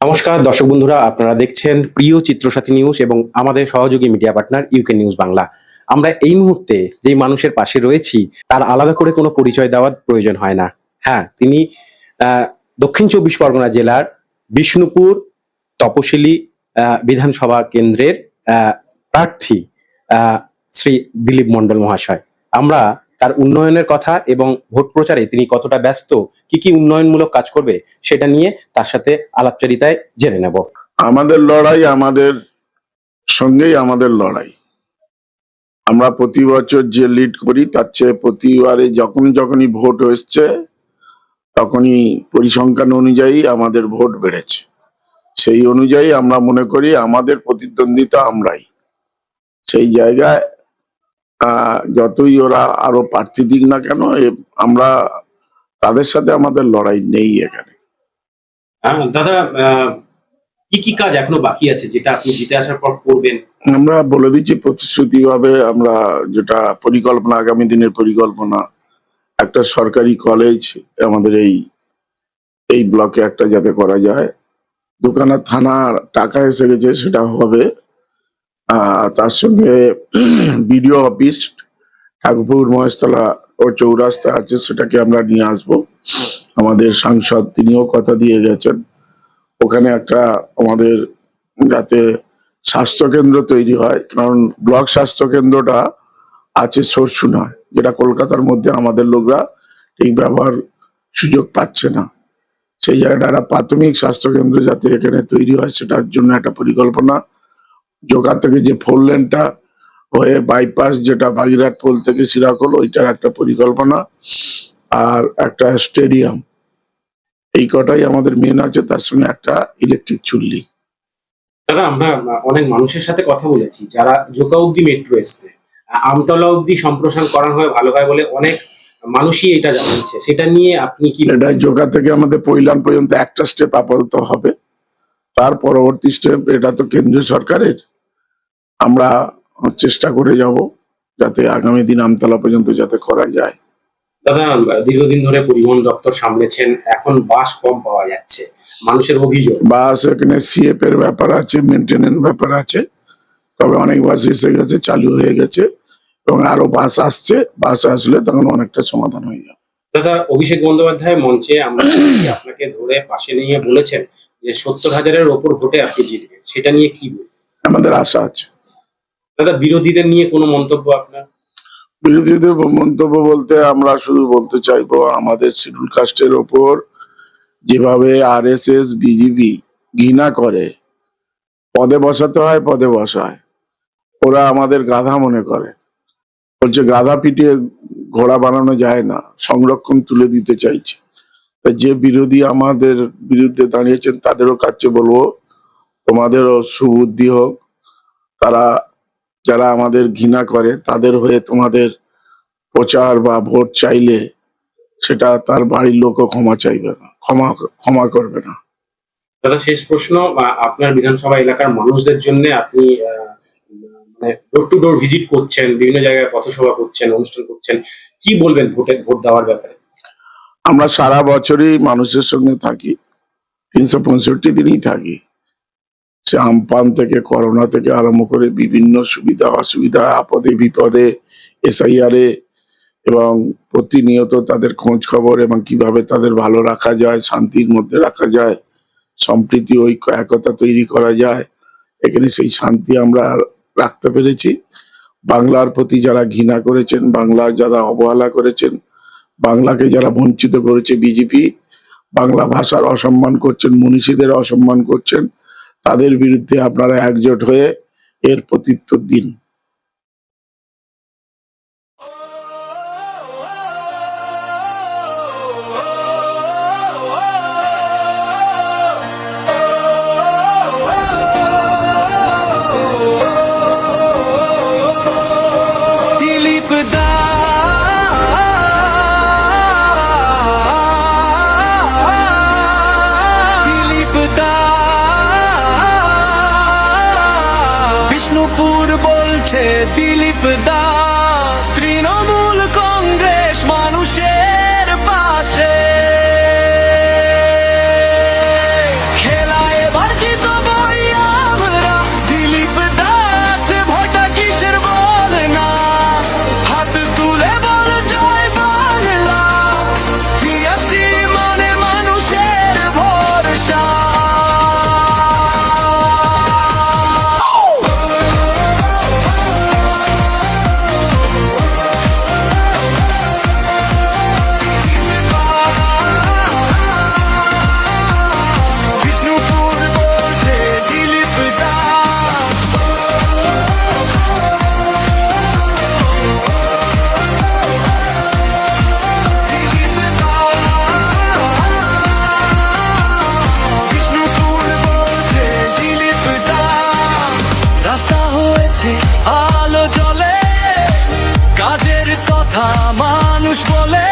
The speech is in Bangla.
নমস্কার দর্শক বন্ধুরা, আপনারা দেখছেন প্রিয় চিত্রসাথী নিউজ এবং আমাদের সহযোগী media partner UK news Bangla. আমরা এই মুহূর্তে যেই মানুষের পাশে রয়েছি তার আলাদা করে কোনো পরিচয় দেওয়ার প্রয়োজন হয় না। হ্যাঁ, তিনি দক্ষিণ ২৪ পরগনা জেলার বিষ্ণুপুর তপশিলি বিধানসভা কেন্দ্রের প্রার্থী শ্রী দিলীপ মণ্ডল মহাশয়। আমরা তার উন্নয়নের কথা এবং ভোট প্রচারে তিনি কতটা ব্যস্ত, কি কি উন্নয়নমূলক কাজ করবে সেটা নিয়ে তার সাথে আলাপচারিতায় জেনে নেব। আমাদের লড়াই আমাদের সঙ্গেই আমাদের লড়াই। আমরা প্রতি বছর যে লিড করি তার চেয়ে প্রতিবারে যখনই ভোট হচ্ছে তখনই পরিসংখ্যান অনুযায়ী আমাদের ভোট বেড়েছে। সেই অনুযায়ী আমরা মনে করি আমাদের প্রতিদ্বন্দ্বিতা আমরাই। সেই জায়গায় যতই ওরা আরো প্রার্থী দিক না কেন, আমরা তাদের সাথে আমাদের লড়াই নেই এখানে। দাদা, কি কি কাজ এখনো বাকি আছে যেটা আপনি জিতে আসার পর করবেন? আমরা বলে দিচ্ছি প্রতিশ্রুতি ভাবে, আমরা যেটা পরিকল্পনা, আগামী দিনের পরিকল্পনা, একটা সরকারি কলেজ আমাদের এই ব্লকে একটা যাতে করা যায়। দোকানা থানার টাকা এসে গেছে, সেটা হবে। তার সঙ্গে বিডিও অফিস ঠাকুরপুর মহেশতলা ও চৌরাস্তা আছে, সেটাকে আমরা নিয়ে আসবো। আমাদের সাংসদ তিনিও কথা দিয়ে গেছেন, ওখানে একটা আমাদের যাতে স্বাস্থ্যকেন্দ্র তৈরি হয়। কারণ ব্লক স্বাস্থ্যকেন্দ্রটা আছে সরসুনায়, যেটা কলকাতার মধ্যে আমাদের লোকরা ঠিক ব্যবহার সুযোগ পাচ্ছে না। সেই জায়গাটা একটা প্রাথমিক স্বাস্থ্যকেন্দ্র যাতে এখানে তৈরি হয়, সেটার জন্য একটা পরিকল্পনা। জোকা থেকে যে 4 লেনটা হয়ে বাইপাস, যেটা বাগিরহাট পোল থেকে সিরাকল, ওইটার একটা পরিকল্পনা, আর একটা স্টেডিয়াম। এই কটাই আমাদের মেন আছে, তার সঙ্গে একটা ইলেকট্রিক চুল্লি। দাদা, আমরা অনেক মানুষের সাথে কথা বলেছি যারা জোকা অব্দি মেট্রো এসছে, আমতলা অব্দি সম্প্রসারণ করা হয় ভালো হয় বলে অনেক মানুষই এটা জানাচ্ছে। সেটা নিয়ে আপনি কি? এটা জোকা থেকে আমাদের পৈলান পর্যন্ত একটা স্টেপ আপাতত হবে, তার পরবর্তী স্টেপ এটা তো কেন্দ্রীয় সরকারের। আমরা চেষ্টা করে যাব যাতে আগামী দিন আমতলা পর্যন্ত যাতে করা যায়। দাদা, দীর্ঘদিন ধরে পরিবহন দপ্তর সামলেছেন, এখন বাস কম পাওয়া যাচ্ছে, মানুষের অভিযোগ। বাস এখানে সিএফ এর ব্যাপার আছে, মেনটেনেন্স ব্যাপার আছে, তবে অনেক বাস এসে গেছে, চালু হয়ে গেছে, এবং আরো বাস আসছে। বাস আসলে তখন অনেকটা সমাধান হয়ে যাবে। দাদা, অভিষেক বন্দ্যোপাধ্যায় মঞ্চে আমরা আপনাকে ধরে পাশে নিয়ে বলেছেন যে 70,000-এর ওপর ভোটে আপনি জিতবেন, সেটা নিয়ে কি বলবেন? আমাদের আশা আছে। দাদা, বিরোধীদের নিয়ে কোনো মন্তব্য আপনার? বিরোধীদের মন্তব্য বলতে আমরা শুধু বলতে চাইবো, আমাদের শিডিউল কাস্টের ওপর যেভাবে আরএসএস বিজেপি ঘৃণা করে, পদে বসাতে হয় পদে বসায়, ওরা আমাদের গাধা মনে করে। বলছে গাধা পিটিয়ে ঘোড়া বানানো যায় না, সংরক্ষণ তুলে দিতে চাইছে। যে বিরোধী আমাদের বিরুদ্ধে দাঁড়িয়েছেন তাদেরও কাছে বলবো, তোমাদেরও সুবুদ্ধি হোক। তারা যারা আমাদের ঘৃণা করে তাদের হয়ে তোমাদের প্রচার বা ভোট চাইলে সেটা তার বাড়ির লোকও ক্ষমা চাইবে না, ক্ষমা করবে না। দাদা, শেষ প্রশ্ন, আপনার বিধানসভা এলাকার মানুষদের জন্য আপনি মানে ডোর টু ডোর ভিজিট করছেন, বিভিন্ন জায়গায় পথসভা করছেন, অনুষ্ঠান করছেন, কি বলবেন ভোট দেওয়ার ব্যাপারে? আমরা সারা বছরই মানুষের সঙ্গে থাকি, 365 দিনই থাকি। সে আমপান থেকে, করোনা থেকে আরম্ভ করে বিভিন্ন সুবিধা অসুবিধা, আপদে বিপদে, SIR এ, এবং প্রতিনিয়ত তাদের খোঁজ খবর এবং কিভাবে তাদের ভালো রাখা যায়, শান্তির মধ্যে রাখা যায়, সম্প্রীতি ঐক্য একতা তৈরি করা যায়। এখানে সেই শান্তি আমরা রাখতে পেরেছি। বাংলার প্রতি যারা ঘৃণা করেছেন, বাংলার যারা অবহেলা করেছেন, বাংলাকে যারা বঞ্চিত করেছে বিজেপি, বাংলা ভাষার অসম্মান করছেন, মনীষীদের অসম্মান করছেন, তাদের বিরুদ্ধে আপনারা একজোট হয়ে এর প্রত্যুত্তর দিন। বিষ্ণুপুর বলছে দিলীপ দা, তৃণমূল কংগ্রেস মানুষের পাশে। খেলায় কথা মানুষ বলে